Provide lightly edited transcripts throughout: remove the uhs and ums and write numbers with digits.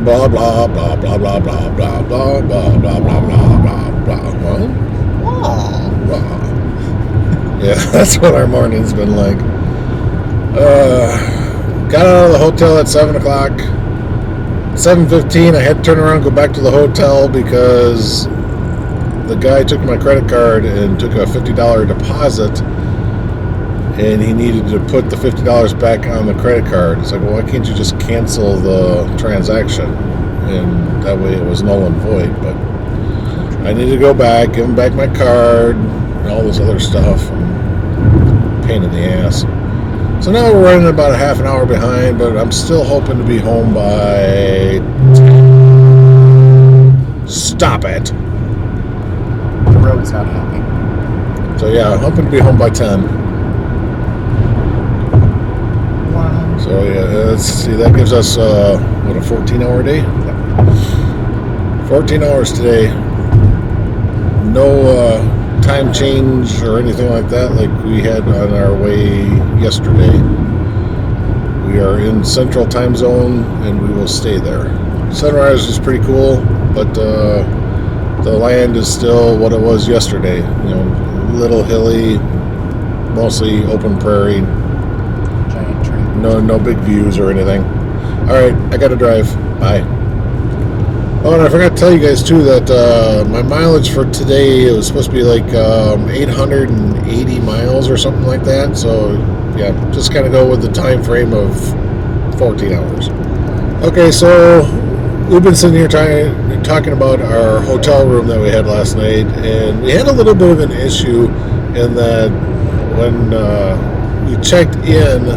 Blah blah blah blah blah blah blah blah blah blah blah blah blah. What? Blah. Yeah, that's what our morning's been like. Got out of the hotel at 7 o'clock. 7:15, I had to turn around and go back to the hotel because the guy took my credit card and took a $50 deposit, and he needed to put the $50 back on the credit card. It's like, well, why can't you just cancel the transaction? And that way it was null and void. But I needed to go back, give him back my card, and all this other stuff. Pain in the ass. So now we're running about a half an hour behind, but I'm still hoping to be home by 10. Stop it. The road's not happy. So yeah, I'm hoping to be home by 10. Wow. So yeah, let's see, that gives us, what, a 14-hour day? Yep. 14 hours today. No time change or anything like that like we had on our way yesterday. We are in Central Time Zone and we will stay there. Sunrise is pretty cool, but the land is still what it was yesterday. You know, little hilly, mostly open prairie. Giant tree. No big views or anything. All right, I got to drive. Bye. Oh, and I forgot to tell you guys too that my mileage for today, it was supposed to be like 880 miles or something like that. So yeah, just kind of go with the time frame of 14 hours. Okay, so we've been sitting here talking about our hotel room that we had last night, and we had a little bit of an issue in that when we checked in,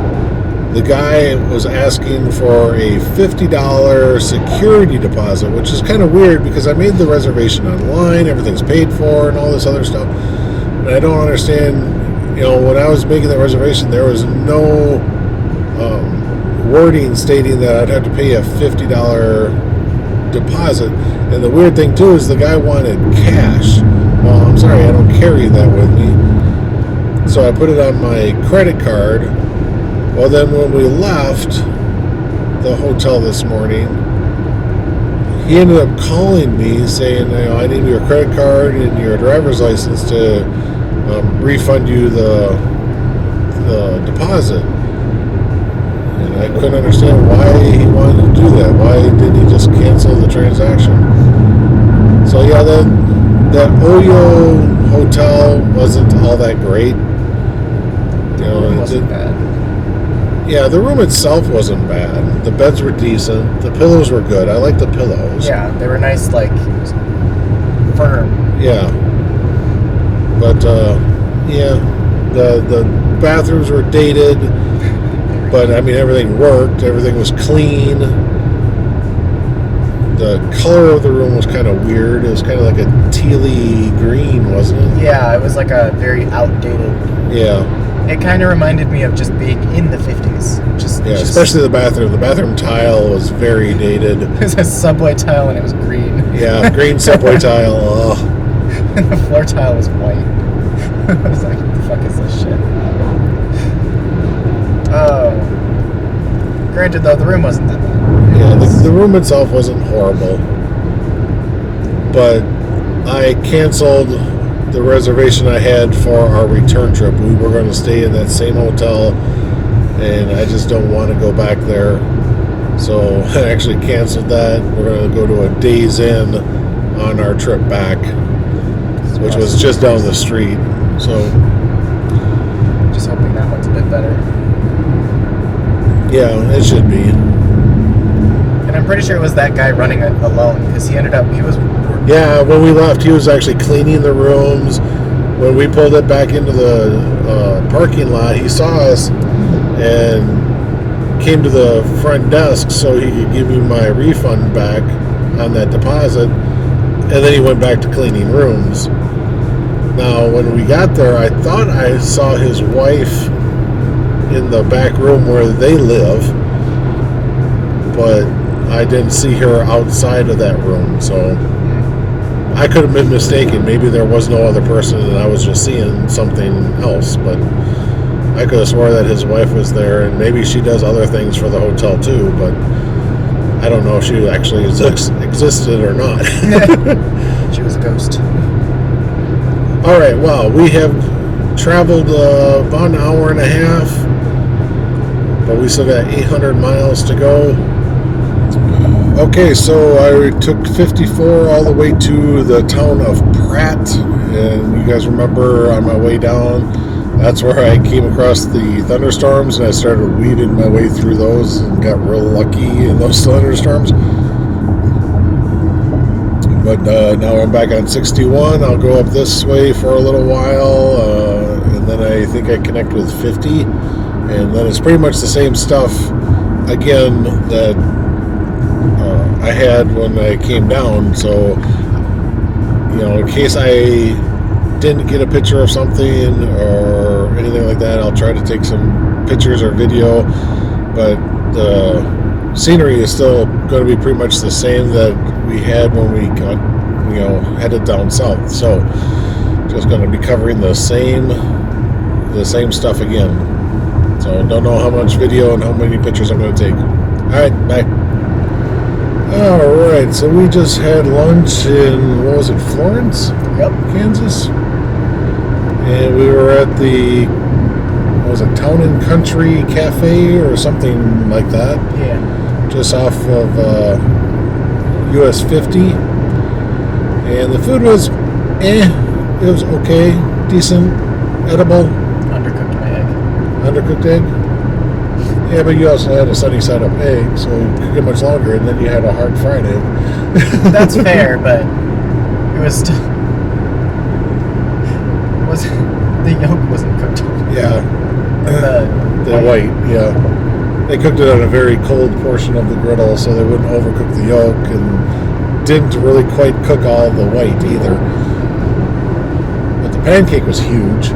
the guy was asking for a $50 security deposit, which is kind of weird because I made the reservation online, everything's paid for, and all this other stuff. And I don't understand, you know, when I was making the reservation, there was no wording stating that I'd have to pay a $50 deposit. And the weird thing, too, is the guy wanted cash. Well, I'm sorry, I don't carry that with me. So I put it on my credit card. Well, then when we left the hotel this morning, he ended up calling me saying, you know, I need your credit card and your driver's license to refund you the deposit. And I couldn't understand why he wanted to do that. Why didn't he just cancel the transaction? So yeah, that Oyo hotel wasn't all that great. You know, It wasn't bad. Yeah, the room itself wasn't bad. The beds were decent. The pillows were good. I like the pillows. Yeah, they were nice, like, firm. Yeah. But, yeah, the bathrooms were dated, but, I mean, everything worked. Everything was clean. The color of the room was kind of weird. It was kind of like a tealy green, wasn't it? Yeah, it was like a very outdated. Yeah. It kind of reminded me of just being in the 50s. Yeah, especially the bathroom. The bathroom tile was very dated. It was a subway tile and it was green. Yeah, green subway tile. Oh. And the floor tile was white. I was like, what the fuck is this shit? Oh. Granted, though, the room wasn't that bad. Yeah, the room itself wasn't horrible. But I canceled the reservation I had for our return trip. We were going to stay in that same hotel, and I just don't want to go back there. So I actually canceled that. We're going to go to a Days Inn on our trip back, which was just down the street. So Just hoping that one's a bit better. yeah, it should be. And I'm pretty sure it was that guy running it alone, because he was... Yeah, when we left, he was actually cleaning the rooms. When we pulled it back into the parking lot, he saw us and came to the front desk so he could give me my refund back on that deposit. And then he went back to cleaning rooms. Now, when we got there, I thought I saw his wife in the back room where they live, but I didn't see her outside of that room, so I could have been mistaken. Maybe there was no other person and I was just seeing something else, but I could have swore that his wife was there, and maybe she does other things for the hotel too, but I don't know if she actually existed or not. She was a ghost. All right, well, we have traveled about an hour and a half, but we still got 800 miles to go. Okay, so I took 54 all the way to the town of Pratt, and you guys remember on my way down, that's where I came across the thunderstorms, and I started weaving my way through those and got real lucky in those thunderstorms. But now I'm back on 61. I'll go up this way for a little while, and then I think I connect with 50, and then it's pretty much the same stuff again that I had when I came down. So, in case I didn't get a picture of something or anything like that, I'll try to take some pictures or video, but the scenery is still going to be pretty much the same that we had when we got, headed down south. So just going to be covering the same stuff again. So don't know how much video and how many pictures I'm going to take. All right, bye. All right, so we just had lunch in, what was it, Florence? Yep. Kansas? And we were at the, what was it, Town and Country Cafe or something like that. Yeah. Just off of US 50. And the food was, it was okay, decent, edible. Undercooked my egg. Undercooked egg? Yeah, but you also had a sunny side up egg, so you could get much longer, and then you had a hard fried egg. That's fair, but it was still... the yolk wasn't cooked. Yeah. The white. white, yeah. They cooked it on a very cold portion of the griddle, so they wouldn't overcook the yolk, and didn't really quite cook all the white either. But the pancake was huge.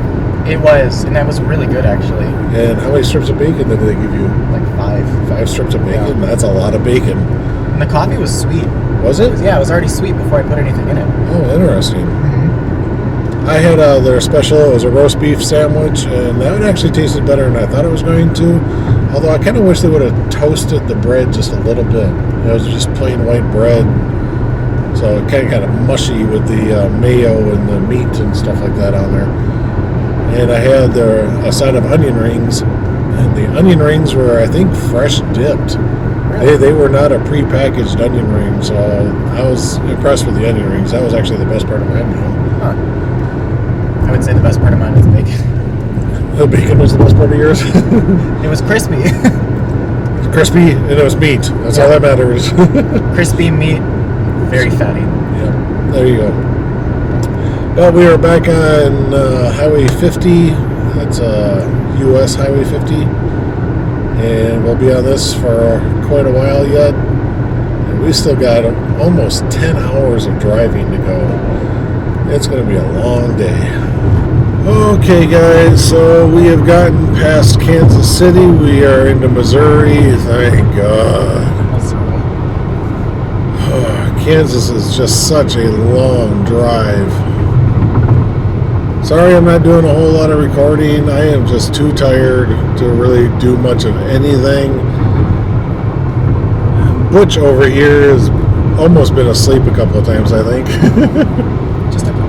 It was, and that was really good, actually. And how many strips of bacon did they give you? Like 5. 5 strips of bacon? Yeah. That's a lot of bacon. And the coffee was sweet. Was it? Yeah, it was already sweet before I put anything in it. Oh, interesting. I had their special. It was a roast beef sandwich, and that actually tasted better than I thought it was going to. Although I kind of wish they would have toasted the bread just a little bit. It was just plain white bread, so it kind of mushy with the mayo and the meat and stuff like that on there. And I had a side of onion rings, and the onion rings were, I think, fresh dipped. Really? They were not a pre-packaged onion ring, so I was impressed with the onion rings. That was actually the best part of my meal. Huh. I would say the best part of mine was the bacon. The bacon was the best part of yours? It was crispy. Crispy, and it was meat. That's all that matters. Crispy meat, very fatty. Yeah, there you go. Well, we are back on Highway 50. That's U.S. Highway 50. And we'll be on this for quite a while yet. And we still got almost 10 hours of driving to go. It's going to be a long day. Okay, guys, so we have gotten past Kansas City. We are into Missouri. Thank God. Kansas is just such a long drive. Sorry I'm not doing a whole lot of recording. I am just too tired to really do much of anything. Butch over here has almost been asleep a couple of times, I think. Just a couple.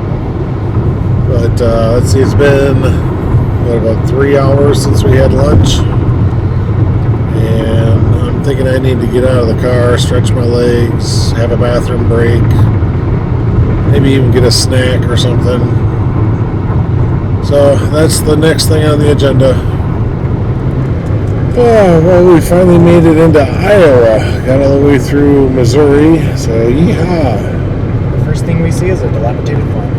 But let's see, it's been, about 3 hours since we had lunch. And I'm thinking I need to get out of the car, stretch my legs, have a bathroom break, maybe even get a snack or something. So that's the next thing on the agenda. Oh, well, we finally made it into Iowa. Got all the way through Missouri, so yeehaw. The first thing we see is a dilapidated farm.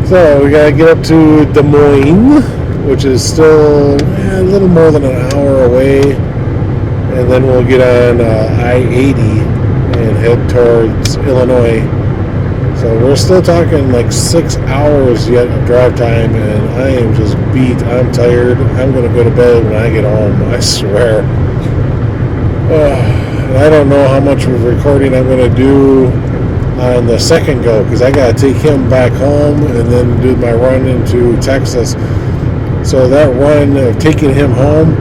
So we gotta get up to Des Moines, which is still a little more than an hour away, and then we'll get on I-80 and head towards Illinois. So we're still talking like 6 hours yet of drive time, and I am just beat. I'm tired. I'm going to go to bed when I get home, I swear. I don't know how much of recording I'm going to do on the second go, because I got to take him back home and then do my run into Texas. So that run of taking him home,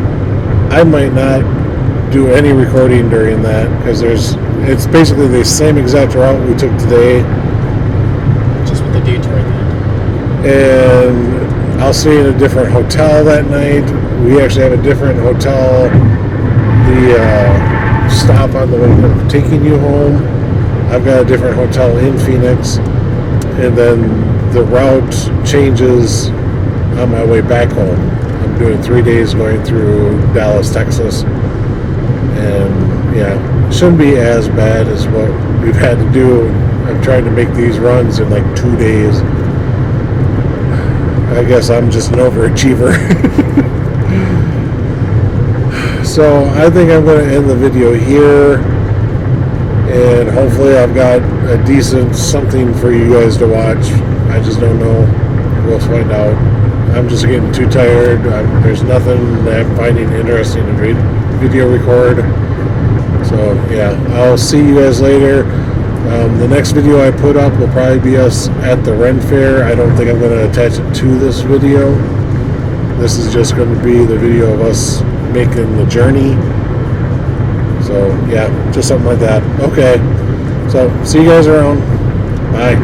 I might not do any recording during that because it's basically the same exact route we took today, just with the detour at the end. and I'll stay in a different hotel that night. We actually have a different hotel. The stop on the way of taking you home, I've got a different hotel in Phoenix, and then the route changes on my way back home. I'm doing 3 days going through Dallas, Texas, and yeah, shouldn't be as bad as what we've had to do. I'm trying to make these runs in like 2 days. I guess I'm just an overachiever. So I think I'm going to end the video here, and hopefully I've got a decent something for you guys to watch. I just don't know. We'll find out. I'm just getting too tired. There's nothing that I'm finding interesting to video record. So yeah, I'll see you guys later. The next video I put up will probably be us at the Ren Fair. I don't think I'm going to attach it to this video. This is just going to be the video of us making the journey. So yeah, just something like that. Okay, so see you guys around. Bye.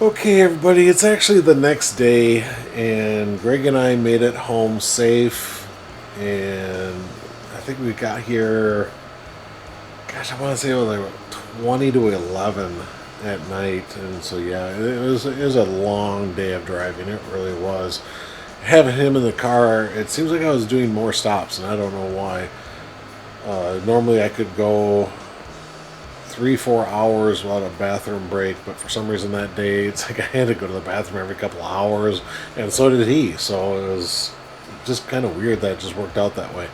Okay, everybody, it's actually the next day, and Greg and I made it home safe, and I think we got here, gosh, I want to say it was like 20 to 11 at night, and so yeah, it was a long day of driving. It really was. Having him in the car, it seems like I was doing more stops, and I don't know why. Normally I could go 3-4 hours without a bathroom break, but for some reason that day it's like I had to go to the bathroom every couple of hours, and so did he. So it was just kind of weird that it just worked out that way.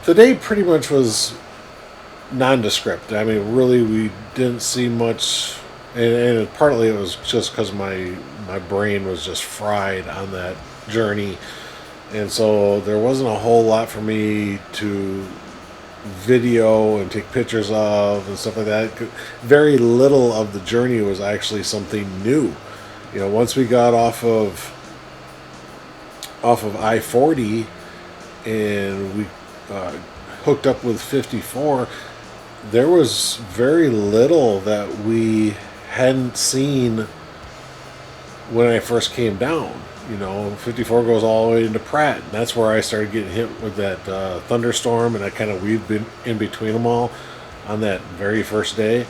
Today pretty much was nondescript. I mean, really, we didn't see much, and partly it was just because my brain was just fried on that journey, and so there wasn't a whole lot for me to video and take pictures of and stuff like that. Very little of the journey was actually something new. You know, once we got off of I-40 and we hooked up with 54, there was very little that we hadn't seen when I first came down. You know, 54 goes all the way into Pratt, and that's where I started getting hit with that thunderstorm, and I kind of weaved in between them all on that very first day.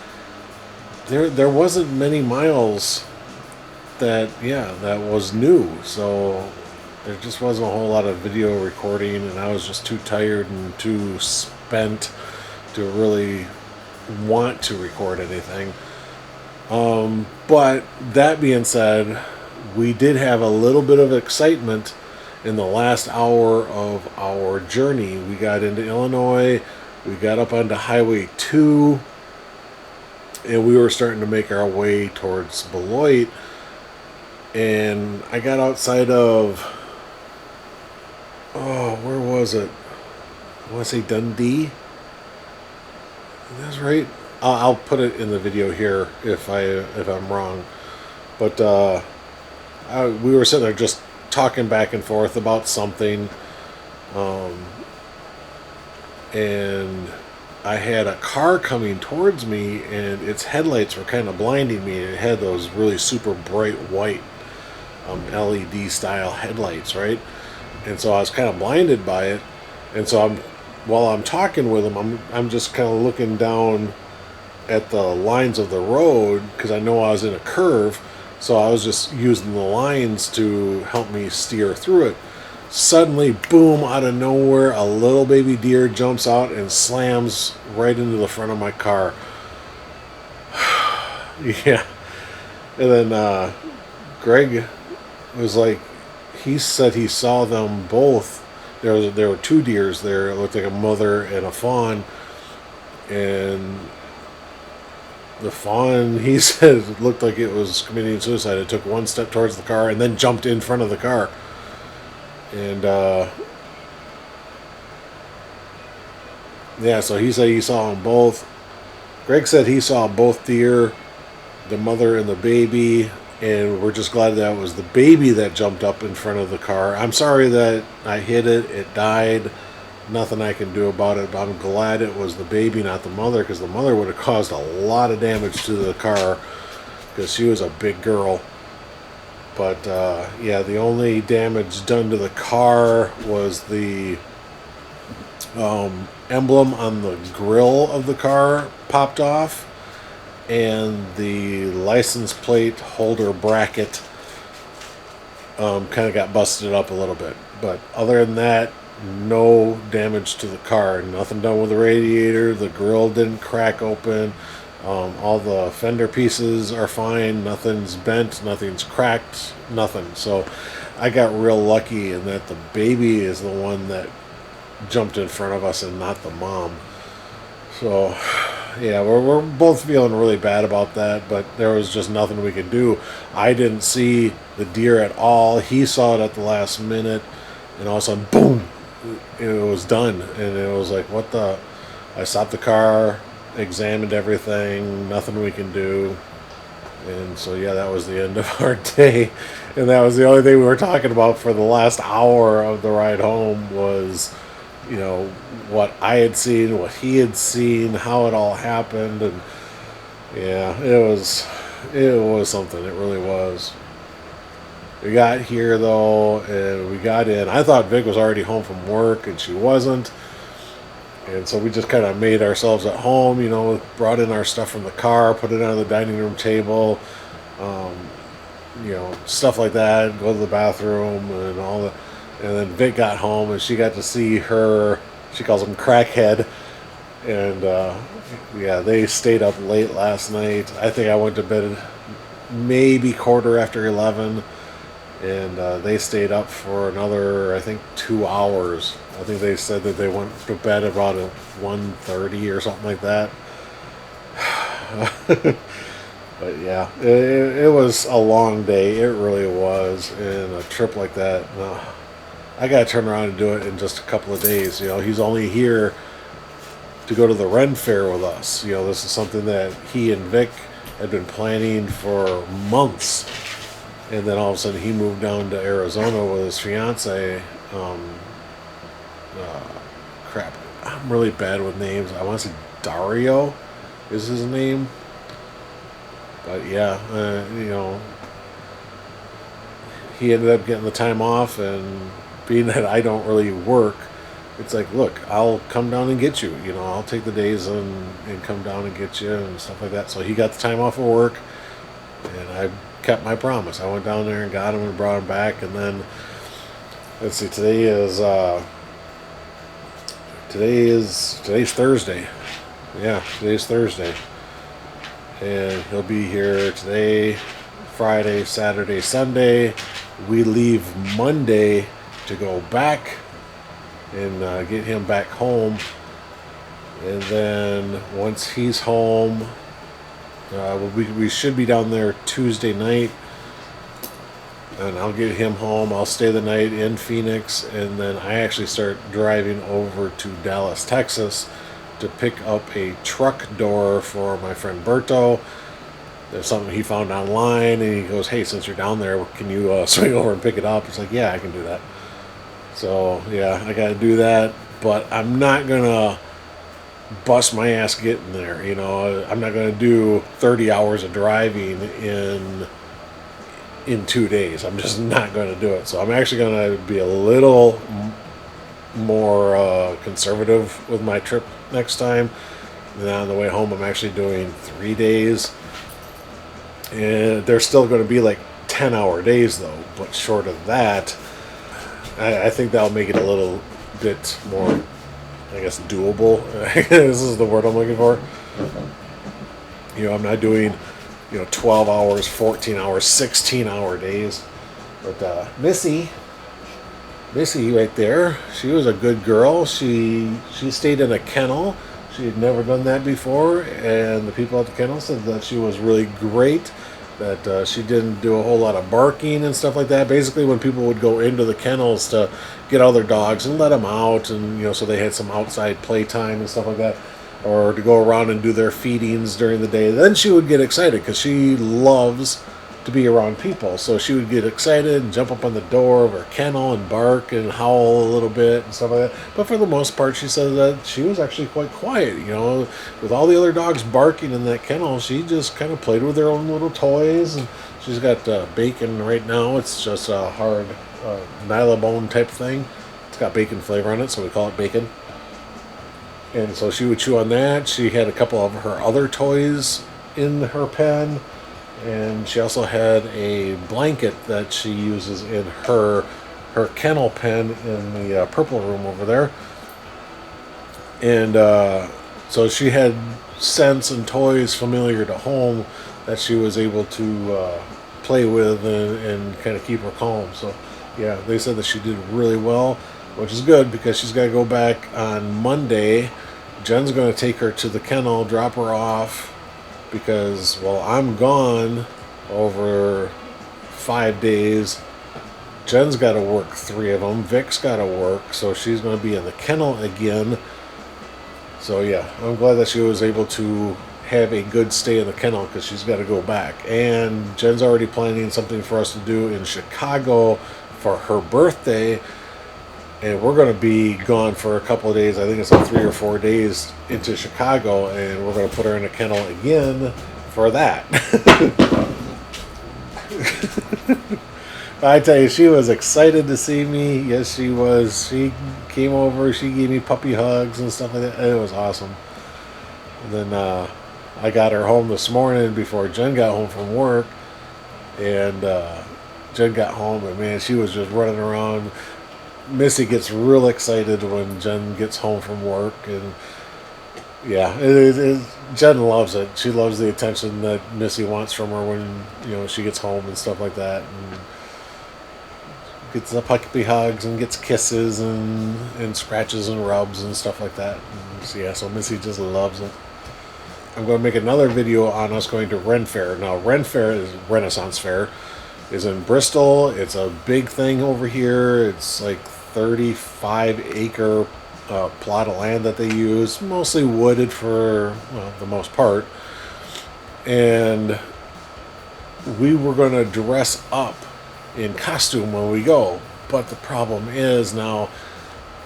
There wasn't many miles that was new, so there just wasn't a whole lot of video recording, and I was just too tired and too spent to really want to record anything. But that being said, we did have a little bit of excitement in the last hour of our journey. We got into Illinois, we got up onto Highway 2, and we were starting to make our way towards Beloit. And I got outside of, where was it? I want to say Dundee. That's right. I'll put it in the video here if I'm wrong. But we were sitting there just talking back and forth about something, and I had a car coming towards me, and its headlights were kind of blinding me. It had those really super bright white LED style headlights, right? And so I was kind of blinded by it. And so while I'm talking with him, I'm just kind of looking down at the lines of the road because I know I was in a curve. So I was just using the lines to help me steer through it. Suddenly, boom, out of nowhere, a little baby deer jumps out and slams right into the front of my car. Yeah. And then Greg was like, he said he saw them both. There were two deers there. It looked like a mother and a fawn. And the fawn, he said, it looked like it was committing suicide. It took one step towards the car and then jumped in front of the car. And yeah, so he said he saw them both. Greg said he saw both deer, the mother and the baby, and we're just glad that it was the baby that jumped up in front of the car. I'm sorry that I hit it. It died. Nothing I can do about it, but I'm glad it was the baby, not the mother, because the mother would have caused a lot of damage to the car because she was a big girl. But yeah, the only damage done to the car was the emblem on the grill of the car popped off, and the license plate holder bracket kind of got busted up a little bit. But other than that, no damage to the car. Nothing done with the radiator. The grill didn't crack open. All the fender pieces are fine. Nothing's bent. Nothing's cracked. Nothing. So I got real lucky in that the baby is the one that jumped in front of us and not the mom. So yeah, we're both feeling really bad about that, but there was just nothing we could do. I didn't see the deer at all. He saw it at the last minute, and all of a sudden, boom, it was done. And it was like, what the? I stopped the car, examined everything, nothing we can do. And so yeah, that was the end of our day. And that was the only thing we were talking about for the last hour of the ride home was, you know, what I had seen, what he had seen, how it all happened. And yeah, it was something. It really was. We got here though, and we got in. I thought Vic was already home from work, and she wasn't. And so we just kind of made ourselves at home, you know, brought in our stuff from the car, put it on the dining room table, you know, stuff like that, go to the bathroom and all that. And then Vic got home, and she got to see her, she calls him crackhead. And yeah, they stayed up late last night. I think I went to bed maybe 11:15. And they stayed up for another, I think, 2 hours. I think they said that they went to bed about 1:30 or something like that. But yeah, it was a long day. It really was. And a trip like that, I got to turn around and do it in just a couple of days. You know, he's only here to go to the Ren Fair with us. You know, this is something that he and Vic had been planning for months. And then all of a sudden he moved down to Arizona with his fiance. Crap, I'm really bad with names. I want to say Dario is his name. But yeah, you know, he ended up getting the time off, and being that I don't really work, it's like, look, I'll come down and get you. You know, I'll take the days and come down and get you and stuff like that. So he got the time off of work, and I kept my promise. I went down there and got him and brought him back. And then let's see, today's Thursday. Yeah, today's Thursday. And he'll be here today, Friday, Saturday, Sunday. We leave Monday to go back and get him back home. And then once he's home, we should be down there Tuesday night, and I'll get him home. I'll stay the night in Phoenix, and then I actually start driving over to Dallas, Texas to pick up a truck door for my friend Berto. There's something he found online, and he goes, hey, since you're down there, can you swing over and pick it up? It's like, yeah, I can do that. So yeah, I got to do that, but I'm not going to bust my ass getting there. You know, I'm not going to do 30 hours of driving in 2 days. I'm just not going to do it. So I'm actually going to be a little more conservative with my trip next time. And then on the way home, I'm actually doing 3 days. And they're still going to be like 10-hour days though. But short of that, I think that'll make it a little bit more, I guess, doable. This is the word I'm looking for. You know, I'm not doing, 12 hours, 14 hours, 16-hour days. But Missy right there, she was a good girl. She stayed in a kennel. She had never done that before, and the people at the kennel said that she was really great, that she didn't do a whole lot of barking and stuff like that. Basically, when people would go into the kennels to get all their dogs and let them out, and so they had some outside playtime and stuff like that, or to go around and do their feedings during the day, then she would get excited because she loves to be around people. So she would get excited and jump up on the door of her kennel and bark and howl a little bit and stuff like that. But for the most part, she said that she was actually quite quiet. With all the other dogs barking in that kennel, she just kind of played with her own little toys. And she's got bacon right now. It's just a hard Nylabone type thing. It's got bacon flavor on it, so we call it bacon. And so she would chew on that. She had a couple of her other toys in her pen. And she also had a blanket that she uses in her kennel pen in the purple room over there. And so she had scents and toys familiar to home that she was able to play with and kind of keep her calm. So, yeah, they said that she did really well, which is good because she's got to go back on Monday. Jen's going to take her to the kennel, drop her off, because while I'm gone over 5 days, Jen's got to work 3 of them. Vic's got to work, so she's going to be in the kennel again. So yeah, I'm glad that she was able to have a good stay in the kennel because she's got to go back. And Jen's already planning something for us to do in Chicago for her birthday. And we're going to be gone for a couple of days. I think it's like 3 or 4 days into Chicago. And we're going to put her in a kennel again for that. I tell you, she was excited to see me. Yes, she was. She came over. She gave me puppy hugs and stuff like that. It was awesome. And then I got her home this morning before Jen got home from work. And Jen got home. And, man, she was just running around. Missy gets real excited when Jen gets home from work, and yeah, Jen loves it. She loves the attention that Missy wants from her when she gets home and stuff like that, and gets the puppy hugs and gets kisses and scratches and rubs and stuff like that. And so, yeah, so Missy just loves it. I'm going to make another video on us going to Ren Fair. Now, Ren Fair is Renaissance Fair. Is in Bristol. It's a big thing over here. It's like 35-acre plot of land that they use, mostly wooded for the most part. And we were going to dress up in costume when we go, but the problem is now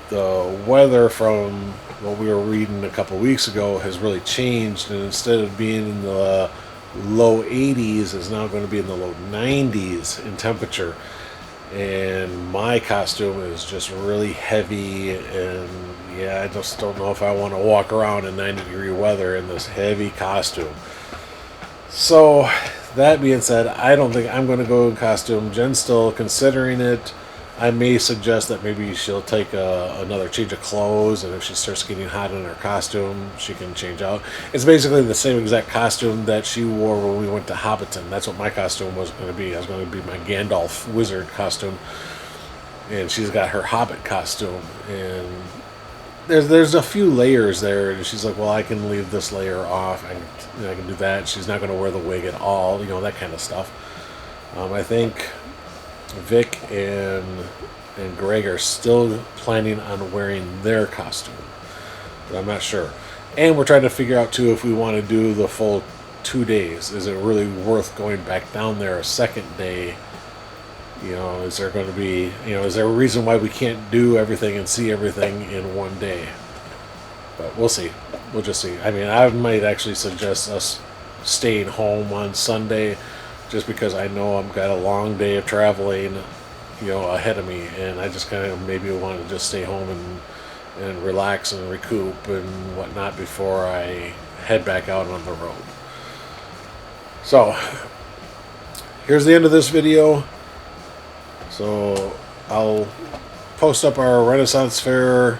the weather from what we were reading a couple weeks ago has really changed, and instead of being in the low 80s is now going to be in the low 90s in temperature. And my costume is just really heavy, and yeah, I just don't know if I want to walk around in 90-degree weather in this heavy costume. So that being said, I don't think I'm going to go in costume. Jen's still considering it. I may suggest that maybe she'll take another change of clothes, and if she starts getting hot in her costume, she can change out. It's basically the same exact costume that she wore when we went to Hobbiton. That's what my costume was going to be. I was going to be my Gandalf wizard costume, and she's got her Hobbit costume. And there's a few layers there, and she's like, well, I can leave this layer off. I can do that. She's not going to wear the wig at all, that kind of stuff. I think Vic and Greg are still planning on wearing their costume, but I'm not sure. And we're trying to figure out too if we want to do the full 2 days. Is it really worth going back down there a second day? Is there going to be, is there a reason why we can't do everything and see everything in one day? But we'll see. We'll just see. I mean, I might actually suggest us staying home on Sunday, just because I know I've got a long day of traveling, ahead of me, and I just kind of maybe want to just stay home and relax and recoup and whatnot before I head back out on the road. So, here's the end of this video. So, I'll post up our Renaissance Fair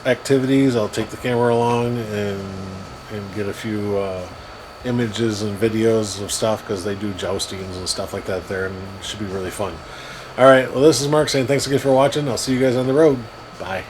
activities. I'll take the camera along and get a few images and videos of stuff, because they do joustings and stuff like that there, and it should be really fun. Alright, well, this is Mark saying thanks again for watching. I'll see you guys on the road. Bye.